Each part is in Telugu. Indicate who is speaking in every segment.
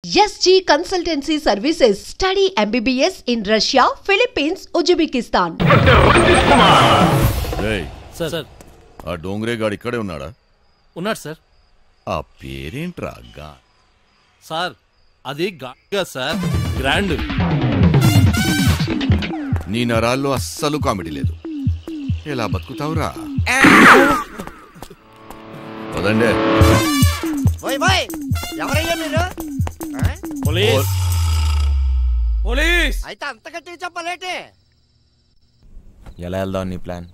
Speaker 1: SG Consultancy Services. Study MBBS in Russia, Philippines, Uzbekistan.
Speaker 2: Sir
Speaker 3: ఆ డోంగ్రే గాడు ఇక్కడే ఉన్నాడా?
Speaker 2: ఉన్నాడు సార్.
Speaker 3: ఆ పేరేంట్రా?
Speaker 2: సార్ అది గా సార్, గ్రాండ్.
Speaker 3: నీ నరాల్లో అస్సలు కామెడీ లేదు. ఎలా బతుకుతావురా? వదండే.
Speaker 4: ఎవరయ్యా మీరు?
Speaker 2: Police police.
Speaker 4: అయితే అంత గట్టిగా చెప్పలేటే.
Speaker 5: ఎలా వెళ్దాం నీ ప్లాన్?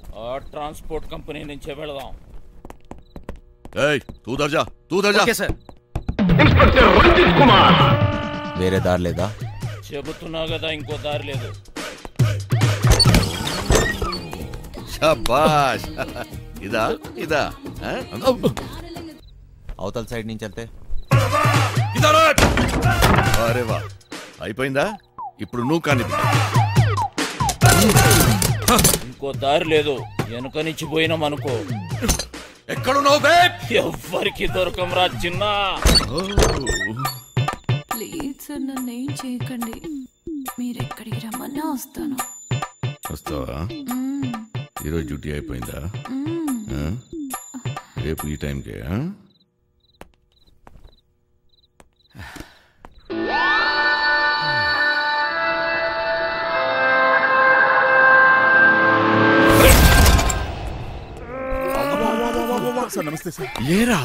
Speaker 2: ట్రాన్స్పోర్ట్ కంపెనీ నుంచి వెళదాం.
Speaker 3: ఏయ్ తూ దర్జా, తూ దర్జా.
Speaker 2: Okay sir.
Speaker 6: Inspector Ranjit Kumar.
Speaker 5: వేరే దారి లేదా?
Speaker 2: చెబుతున్నావు కదా, ఇంకో దారి లేదు.
Speaker 3: శబాష్. ఇదా ఇదా?
Speaker 5: అవతల సైడ్ నుంచి వెళ్తే
Speaker 3: అరే వా, అయిపోయిందా? ఇప్పుడు నువ్వు కానీ
Speaker 2: ఇంకో దారి లేదు. వెనుక నుంచి పోయినాం అనుకో.
Speaker 3: ఎక్కడున్నావు బేబ్?
Speaker 2: ఎవ్వరికి దొరకంరా చిన్న.
Speaker 7: ప్లీజ్ సార్, నన్ను ఏం చేయకండి. మీరు ఎక్కడికి రమ్మన్నా వస్తాను.
Speaker 3: వస్తావా? ఈరోజు డ్యూటీ అయిపోయిందా? రేపు ఈ టైంకే? ఏరా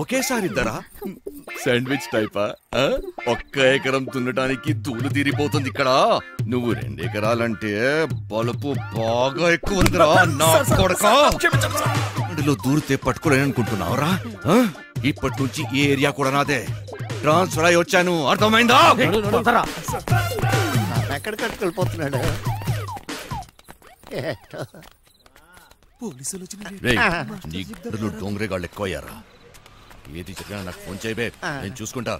Speaker 3: ఒకేసారి ఇద్దరా? శాండ్విచ్ టైపా? ఒక్క ఎకరం దున్నటానికి ధూళి తీరిపోతుంది ఇక్కడ. నువ్వు 2 ఎకరాలంటే బలుపు బాగా ఎక్కువ ఉందిరా నా కొడకా. అందులో దూరితే పట్టుకోలేననుకుంటున్నావురా? ఇప్పటి నుంచి ఈ ఏరియా కూడా నాదే. ట్రాన్స్ఫర్ అయి వచ్చాను, అర్థమైందా?
Speaker 4: ఎక్కడికి వెళ్ళిపోతున్నాడు?
Speaker 3: డోంగ్రే గాళ్ళు ఎక్కువ అయ్యారా? ఏది చెప్పినా నాకు ఫోన్ చేయబే, నేను చూసుకుంటా.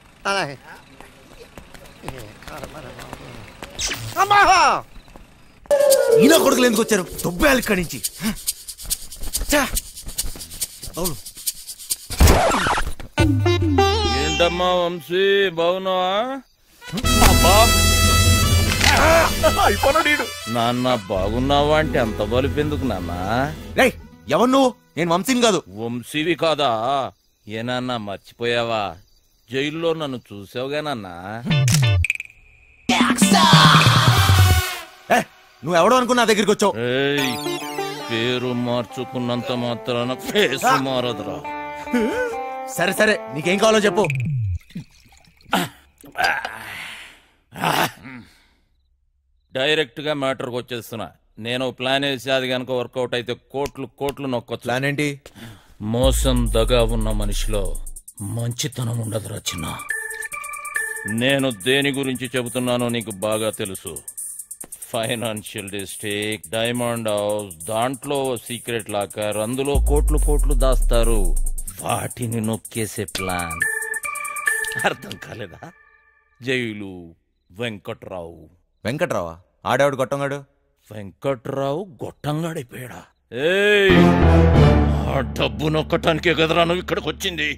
Speaker 5: ఈయన కొడుకులు ఎందుకు వచ్చారు? తొబ్బేయాలి ఇక్కడి నుంచి.
Speaker 2: ఏంటమ్మా వంశీ, బాగున్నావా? నాన్న బాగున్నావా అంటే అంత బలిపెందుకు నాన్న?
Speaker 5: ఎవరు నువ్వు? నేను వంశీని కాదు.
Speaker 2: వంశీవి కాదా? ఏనాన్న మర్చిపోయావా? జైల్లో నన్ను చూసావుగా నాన్న.
Speaker 5: నువ్వు ఎవడో అనుకున్నా దగ్గరికి వచ్చావు.
Speaker 2: పేరు మార్చుకున్నంత మాత్రాన ఫేస్ మారదురా.
Speaker 5: సరే సరే, నీకేం కావాలో చెప్పు.
Speaker 2: డైరెక్ట్ గా మ్యాటర్కి వచ్చేస్తున్నా. నేను ప్లాన్ వేసి అది కనుక వర్కౌట్ అయితే కోట్లు కోట్లు నొక్కొచ్చు.
Speaker 5: ప్లాన్ ఏంటి?
Speaker 2: మోసం దగా ఉన్న మనిషిలో మంచితనం ఉండదురా చిన్న. నేను దేని గురించి చెబుతున్నానో నీకు బాగా తెలుసు. ఫైనాన్షియల్ డిస్ట్రిక్ట్, డైమండ్ హౌస్, దాంట్లో సీక్రెట్ లాకర్, అందులో కోట్లు కోట్లు దాస్తారు. వాటిని నొక్కేసే ప్లాన్. అర్థం కాలేదా? జైలు వెంకట్రావు.
Speaker 5: వెంకట్రావా? ఆడేవాడు గొట్టంగాడు.
Speaker 2: వెంకట్రావు గొట్టంగాడైపోయాడా? ఆ డబ్బు నొక్కటానికే కదరా నువ్వు ఇక్కడికి వచ్చింది.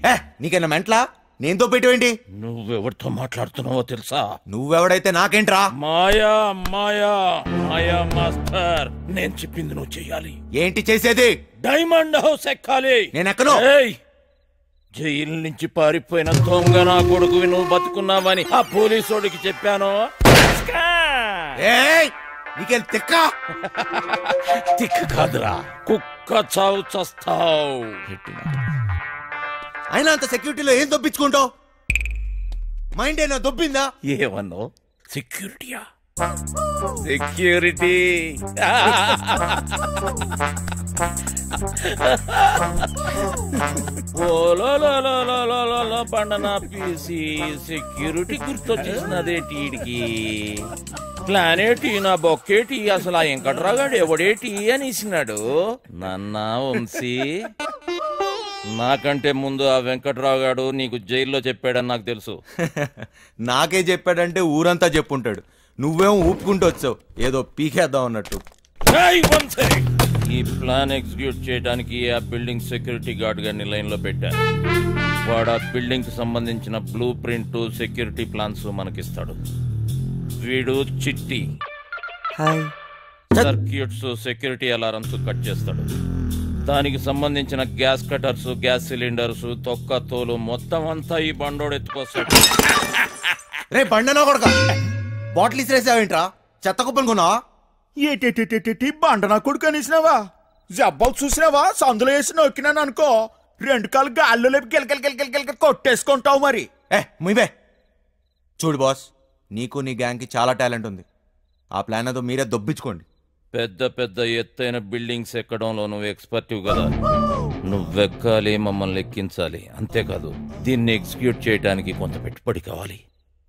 Speaker 5: నీకైనా మెంట్లా? నేనుతో పెట్టేవేంటి?
Speaker 2: నువ్వెవరితో మాట్లాడుతున్నావో తెలుసా?
Speaker 5: నువ్వెవడైతే నాకేంట్రా?
Speaker 2: మాయా మాయా మాయా మాస్టర్, నేను చెప్పింది నువ్వు చెయ్యాలి.
Speaker 5: ఏంటి చేసేది?
Speaker 2: డైమండ్ హౌస్ ఎక్కాలి.
Speaker 5: నేను ఎక్కను.
Speaker 2: జైలు నుంచి పారిపోయిన దొంగ నా కొడుకువి నువ్వు బతుకున్నావని ఆ పోలీసోడికి చెప్పాను.
Speaker 5: నీకేం తిక్క?
Speaker 2: తిక్క కాదురా, కుక్క చావు చస్తావు.
Speaker 5: అయినా అంత సెక్యూరిటీలో ఏం దొబ్బించుకుంటావు? మైండ్ అయినా దొబ్బిందా?
Speaker 2: ఏమన్నావు? సెక్యూరిటీయా? సెక్యూరిటీ పండనా పీసి సెక్యూరిటీ గుర్తొచ్చేసినదేటి? ఈడికి ప్లానేటి, నా బొక్కేటి, అసలు ఆ వెంకట్రాగాడు ఎవడేటి అనేసినాడు. నన్న వంశీ, నాకంటే ముందు ఆ వెంకట్రావు గాడు నీకు జైల్లో చెప్పాడని నాకు తెలుసు.
Speaker 5: నాకే చెప్పాడంటే ఊరంతా చెప్పుంటాడు. నువ్వేమో ఊపుకుంటూ వచ్చావు ఏదో పీకేద్దాం అన్నట్టు.
Speaker 2: ఈ ప్లాన్ ఎగ్జిక్యూట్ చేయడానికి ఆ బిల్డింగ్ సెక్యూరిటీ గార్డ్ గారిని లైన్ లో పెట్టా. వాడు ఆ బిల్డింగ్ కి సంబంధించిన బ్లూ ప్రింట్, సెక్యూరిటీ ప్లాన్స్ మనకిస్తాడు. వీడు చిట్టి సర్క్యూట్స్, సెక్యూరిటీ అలారమ్స్ కట్ చేస్తాడు. దానికి సంబంధించిన గ్యాస్ కటర్స్, గ్యాస్ సిలిండర్స్, తొక్క తోలు మొత్తం అంతా ఈ బండోడు ఎత్తుకొస్తాడు.
Speaker 5: రే బండనా కొడక, బాటిల్ ఇసిరేసావేంట్రా? చెత్త కుప్పలు కొన్నావా?
Speaker 8: ఏటి బండ నా కొడుకు అనేసినావా? జబ్బాలు చూసినావా? సందులో వేసి నొక్కినాను అనుకో, 2 కాళ్ళు గాల్లో లేపి గిలకలు కొట్టేసుకుంటావు మరి.
Speaker 5: ముయ్యే చూడు బాస్, నీకు నీ గ్యాంగ్ కి చాలా టాలెంట్ ఉంది. ఆ ప్లాన్ అదో మీరే దొబ్బించుకోండి.
Speaker 2: పెద్ద పెద్ద ఎత్తైన బిల్డింగ్స్ ఎక్కడంలో నువ్వు ఎక్స్పర్టివ్ కదా. నువ్వెక్కాలి, మమ్మల్ని ఎక్కించాలి. అంతేకాదు దీన్ని ఎగ్జిక్యూట్ చేయడానికి కొంత పెట్టుబడి కావాలి.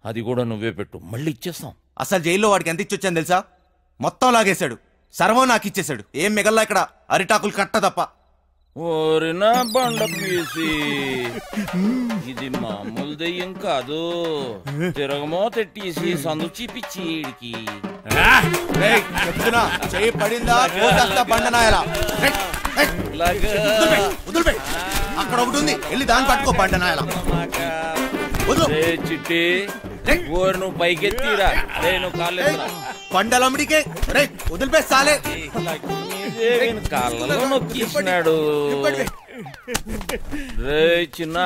Speaker 2: అది కూడా నువ్వే పెట్టు, మళ్ళీ ఇచ్చేస్తాం.
Speaker 5: అసలు జైల్లో వాడికి ఎంత ఇచ్చొచ్చాను తెలుసా? మొత్తం లాగేశాడు, సర్వం నాకు ఇచ్చేశాడు. ఏం మిగల్లా ఇక్కడ, అరిటాకులు కట్ట తప్ప.
Speaker 2: ఓరినా బండ పీసి, ఇది మామూలు దెయ్యం కాదు. తిరగమో తెట్టేసి సందు చూపించి
Speaker 5: చెయ్యి పడిందా బండనాయలా. అక్కడ ఒకటి ఉంది, వెళ్ళి దాన్ని పట్టుకో బండనాయలా.
Speaker 2: చిట్టి ఓరు నువ్వు పైకెత్తిరా, నువ్వు కాళ్ళ
Speaker 5: పండలమ్మడికే వదిలిపేస్తాలే.
Speaker 2: కాళ్ళలో నొక్కిస్తున్నాడు. రే చిన్న,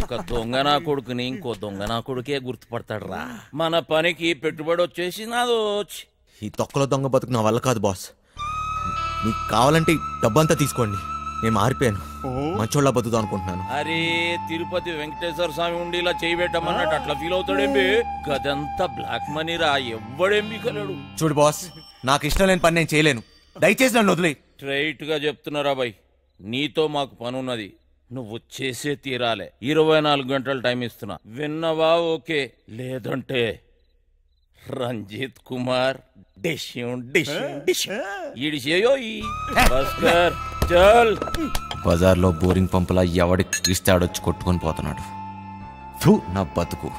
Speaker 2: ఒక దొంగ నా కొడుకుని ఇంకో దొంగ నా కొడుకే గుర్తుపడతాడు రా. మన పనికి పెట్టుబడి వచ్చేసి నాదో.
Speaker 5: ఈ తొక్కలో దొంగ బతుకు నా వల్ల కాదు బాస్. మీకు కావాలంటే డబ్బంతా తీసుకోండి, నేను మారిపోయాను, మంచోళ్ళ బతుకుదాం అనుకుంటున్నాను.
Speaker 2: అరే తిరుపతి వెంకటేశ్వర స్వామి ఉండి ఇలా చేయబెట్టమన్నట్టు అట్లా ఫీల్ అవుతాడేంబి? గదంతా బ్లాక్ మనీ రా, ఎవ్వడేంబి కలడు.
Speaker 5: చూడు బాస్, నాకు ఇష్టం లేని పని నేను చేయలేను, దయచేసి నన్ను వదిలే.
Speaker 2: స్ట్రైట్ గా చెప్తున్నారా బాయ్, నీతో మాకు పని ఉన్నది, నువ్వు చేసే తీరాలే. 24 గంటలు టైం ఇస్తున్నా, విన్నవా? ఓకే, లేదంటే రంజిత్ కుమార్
Speaker 5: బజార్లో బోరింగ్ పంపులా ఎవడికి ఇస్తాడొచ్చి కొట్టుకొని పోతున్నాడు. నా బతుకు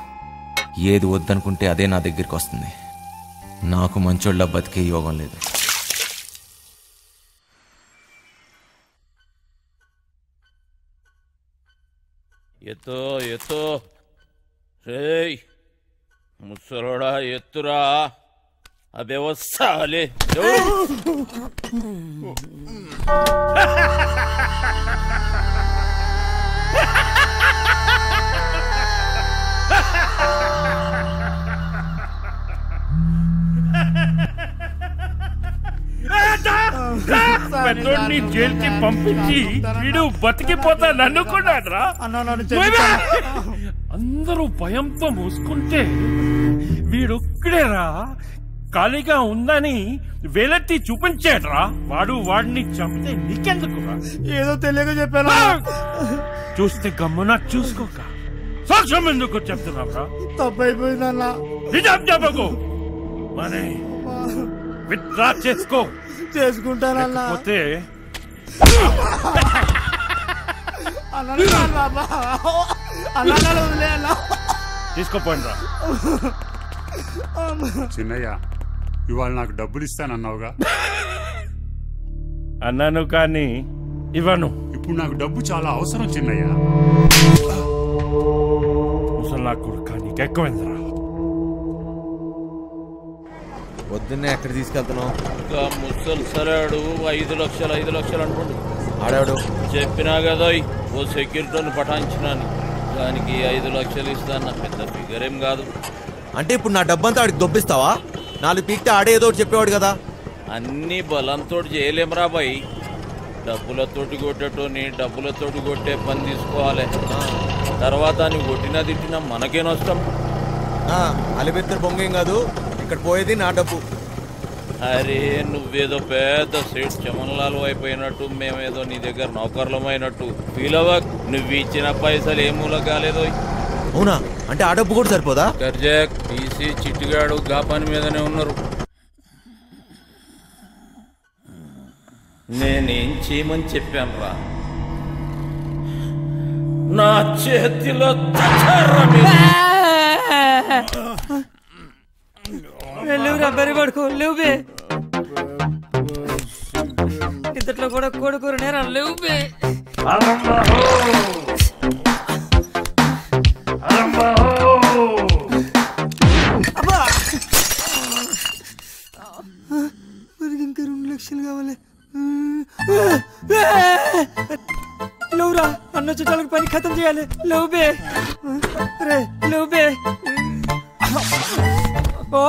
Speaker 5: ఏది వద్దనుకుంటే అదే నా దగ్గరికి వస్తుంది. నాకు మంచోళ్ళ బతికే యోగం లేదు.
Speaker 2: ఎత్తో ఎత్తో రేయ్ ముసలోడా, ఎత్తురా. అబే వస్తాలే.
Speaker 9: పెద్దోడిని జైలుకి పంపించి వీడు బతికిపోతాడు అనుకున్నాడ్రా. అందరూ భయంతో మూసుకుంటే వీడొక్కడేరా ఖాళీగా ఉందని వేలెత్తి చూపించాడ్రా. వాడిని చంపితే నీకెందుకురా?
Speaker 8: ఏదో తెలియక చెప్పాను.
Speaker 9: చూస్తే గమ్మున చూసుకోక సాక్ష్యం ఎందుకు చెప్తున్నావురా?
Speaker 8: తప్పైపోయిందన్నా.
Speaker 9: నిజం చెప్పకు, మనే విత్డ్రా చేసుకో.
Speaker 8: చేసుకుంటానన్నా.
Speaker 9: పోతే తీసుకోపోయినరా.
Speaker 10: చిన్నయ్య, ఇవాళ నాకు డబ్బులు ఇస్తానన్నావుగా?
Speaker 9: అన్నాను కానీ ఇవ్వను.
Speaker 10: ఇప్పుడు నాకు డబ్బు చాలా అవసరం చిన్నయ్య.
Speaker 9: ముసలా కొడుకా, నీకు ఎక్కువైందిరా.
Speaker 5: పొద్దున్నే ఎక్కడ తీసుకెళ్తున్నావు?
Speaker 2: ముసలు సరాడు 5 లక్షలు అనుకోండి.
Speaker 5: ఆడాడు
Speaker 2: చెప్పినా కదా, ఓ సెక్యూరిటీని పటాయించినాను, దానికి 5 లక్షలు ఇస్తాను. పెద్ద ఫిగర్ ఏం కాదు.
Speaker 5: అంటే ఇప్పుడు నా డబ్బంతా ఆడికి దొబ్బిస్తావా? 4 పీక్తే ఆడే ఏదో చెప్పేవాడు కదా.
Speaker 2: అన్ని బలంతో చేయలేమరా బాయ్. డబ్బులతోటి కొట్టేటోని డబ్బులతోటి కొట్టే పని తీసుకోవాలి. తర్వాత నువ్వు కొట్టినా తిట్టినా మనకే నష్టం.
Speaker 5: అలిబెత్తరు బొంగేం కాదు, ఇక్కడ పోయేది నా డబ్బు.
Speaker 2: అరే నువ్వేదో పెద్ద సేట్ చమన్లాలు అయిపోయినట్టు, మేమేదో నీ దగ్గర నౌకర్లమైనట్టు ఫీల్ అవ్వక్. నువ్వు ఇచ్చిన పైసలు ఏ మూల కాలేదో.
Speaker 5: అవునా? అంటే ఆ డబ్బు కూడా సరిపోదా?
Speaker 2: గర్జాక్, టీసీ, చిట్టిగాడు గా పని మీదనే ఉన్నారు. నేనేం చేయమని చెప్పాను రా? నా చేతిలో
Speaker 11: రబ్బరి పడుకో లేవుబే. ఇంతట్లో కూడా కోడుకూర నేరా లేవుబే. వచ్చేటోళ్ళకి పని ఖతం చేయాలి. లేవు బే రే, లేవు బే. ఓ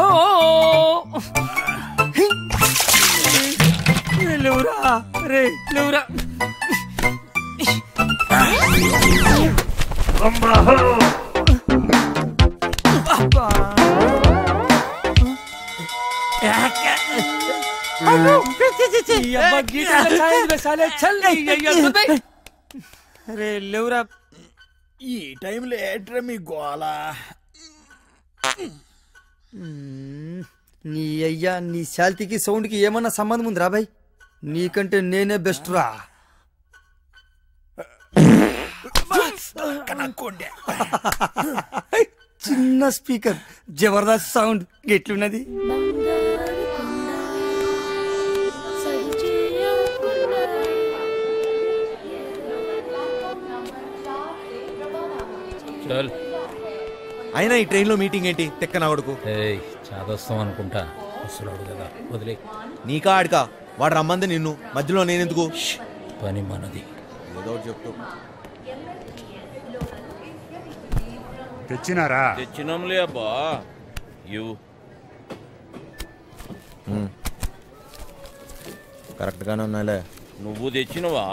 Speaker 11: లేవురా రే, లేవురా. రే లేవురా.
Speaker 8: ఈ టైంలో ఏట్రా మీ గోల?
Speaker 11: నీ అయ్యా నీ శాల్తీకి సౌండ్కి ఏమన్నా సంబంధం ఉందిరా బాయ్? నీకంటే నేనే బెస్ట్ రా. చిన్న స్పీకర్ జబర్దస్త్ సౌండ్ ఎట్లున్నది?
Speaker 5: అయినా ఈ ట్రైన్లో మీటింగ్ ఏంటి? తెక్కన కొడుకు
Speaker 2: చాదొస్తాం అనుకుంటా. వస్తున్నాడు కదా, వదిలే.
Speaker 5: నీకా ఆడికా? వాడు రమ్మంది నిన్ను, మధ్యలో నేనెందుకు?
Speaker 2: పని మనది.
Speaker 5: ఏదో చెప్తూ
Speaker 10: తెచ్చినారా?
Speaker 2: తెచ్చినాంలే అబ్బా.
Speaker 5: కరెక్ట్గానే ఉన్నాలే.
Speaker 2: నువ్వు తెచ్చినవా?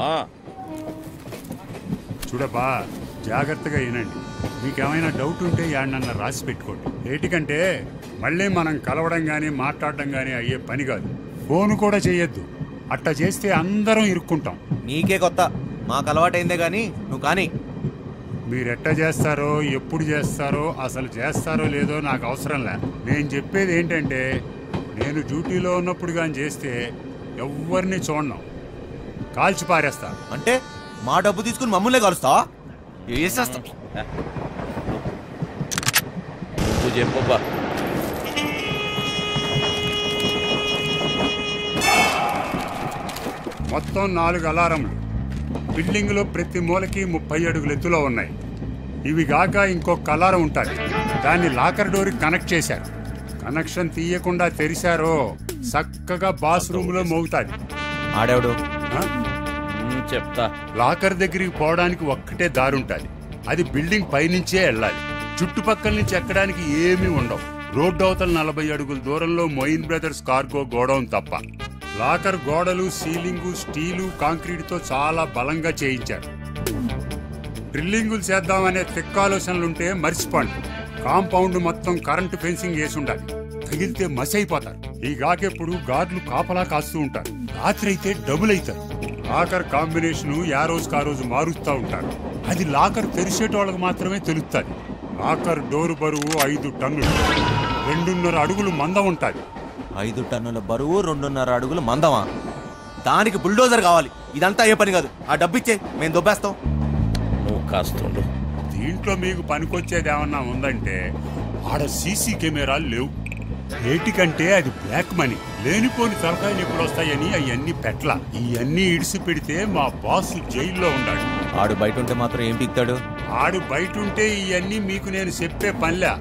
Speaker 10: చూడబ్బా, జాగ్రత్తగా వినండి. మీకేమైనా డౌట్ ఉంటే యాడనన్నా రాసి పెట్టుకోండి. ఏటికంటే మళ్ళీ మనం కలవడం కానీ మాట్లాడడం కానీ అయ్యే పని కాదు. ఫోన్ కూడా చేయొద్దు. అట్టా చేస్తే అందరం ఇరుక్కుంటాం.
Speaker 5: నీకే కొత్త, మాకు అలవాటైందే కానీ నువ్వు కానీ.
Speaker 10: మీరెట్టా చేస్తారో, ఎప్పుడు చేస్తారో, అసలు చేస్తారో లేదో నాకు అవసరం లే. నేను చెప్పేది ఏంటంటే, నేను డ్యూటీలో ఉన్నప్పుడు కానీ చేస్తే ఎవరిని చూడను, కాల్చి పారేస్తా.
Speaker 5: అంటే మా డబ్బు తీసుకుని మమ్మల్నే కలుస్తావా? వేసేస్తా.
Speaker 2: నువ్వు చెప్పబ్బా.
Speaker 10: మొత్తం 4 అలారంలు బిల్డింగ్లో ప్రతి మూలకి 30 అడుగుల ఎత్తులో ఉన్నాయి. ఇవి గాక ఇంకొక అలారం ఉంటుంది. దాన్ని లాకర్ డోర్కి కనెక్ట్ చేశారు. కనెక్షన్ తీయకుండా తెరిచారో చక్కగా బాస్ రూమ్ లో మోగుతాది.
Speaker 5: ఆడేవుడు
Speaker 2: చెప్తా.
Speaker 10: లాకర్ దగ్గరికి పోవడానికి ఒక్కటే దారుంటుంది. అది బిల్డింగ్ పైనుంచే వెళ్ళాలి. చుట్టుపక్కల నుంచి ఎక్కడానికి ఏమీ ఉండవు. రోడ్డు అవతల 40 అడుగుల దూరంలో మొయిన్ బ్రదర్స్ కార్గో గోడౌన్ తప్ప. లాకర్ గోడలు, సీలింగు స్టీలు, కాంక్రీట్తో చాలా బలంగా చేయించారు. డ్రిల్లింగులు చేద్దామనే తిక్కాలోచనలుంటే మర్చిపోండి. కాంపౌండ్ మొత్తం కరెంటు ఫెన్సింగ్ వేసి ఉండాలి. తగిలితే మసి అయిపోతారు. ఈ గాకెప్పుడు గార్డులు కాపలా కాస్తూ ఉంటారు. రాత్రి అయితే డబుల్ అవుతారు. లాకర్ కాంబినేషన్ ఆ రోజుకి ఆ రోజు మారుస్తూ ఉంటారు. అది లాకర్ తెరిచేటోళ్ళకి మాత్రమే తెలుస్తుంది. లాకర్ డోరు బరువు 5 టన్నులు, 2.5 అడుగులు మందం ఉంటుంది.
Speaker 5: 5 టన్నుల బరువు, 2.5 అడుగులు మందమా? దానికి బుల్డోజర్ కావాలి. ఇదంతా ఏ పని కాదు. ఆ డబ్బిచ్చే, మేము దొబ్బేస్తాం.
Speaker 2: నువ్వు కాస్తుండు.
Speaker 10: దీంట్లో మీకు పనికొచ్చేది ఏమన్నా ఉందంటే, ఆడ సీసీ కెమెరాలు లేవు. ఏటికంటే అది బ్లాక్ మనీ. లేనిపోని తలకాయ నొప్పులు వస్తాయని అవన్నీ పెట్ల. ఇవన్నీ ఇడిసి పెడితే మా బాస్ జైల్లో ఉన్నాడు.
Speaker 5: ఆడు బయట ఉంటే మాత్రం ఏం పీక్తాడు?
Speaker 10: ఆడు బయట ఉంటే ఇవన్నీ మీకు నేను చెప్పే పనిలే.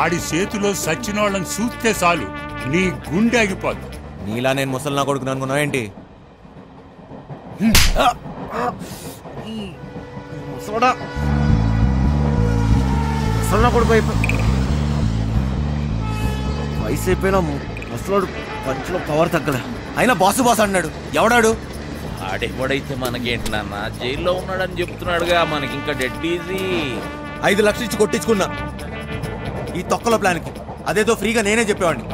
Speaker 10: ఆడి చేతిలో సచ్చినోళ్ళని చూస్తే చాలు నీ గుండె ఆగిపోద్దు.
Speaker 5: నీలా నేను ముసలినా కొడుకుని అనుకున్నావు ఏంటి? వయసు అయిపోయినా ముసలోడు పంచులో పవర్ తగ్గలే. అయినా బాసు బాస్ అన్నాడు. ఎవడాడు?
Speaker 2: ఆడెవడైతే మనకేంటి నాన్న, జైల్లో ఉన్నాడని చెప్తున్నాడుగా. మనకి ఇంకా డెడ్ ఈజీ.
Speaker 5: 5 లక్షలు ఇచ్చి కొట్టించుకున్నా ఈ తొక్కల ప్లాన్కి. అదేదో ఫ్రీగా నేనే చెప్పేవాడిని.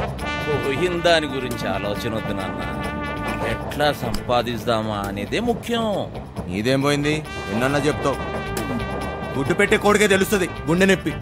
Speaker 2: పోయిన దాని గురించి ఆలోచన వద్దు నాన్న. ఎట్లా సంపాదిస్తామా అనేదే ముఖ్యం.
Speaker 5: నీదేం పోయింది? ఎన్నన్నా చెప్తావు. గుడ్డు పెట్టే కోడికే తెలుస్తుంది గుండె నొప్పి.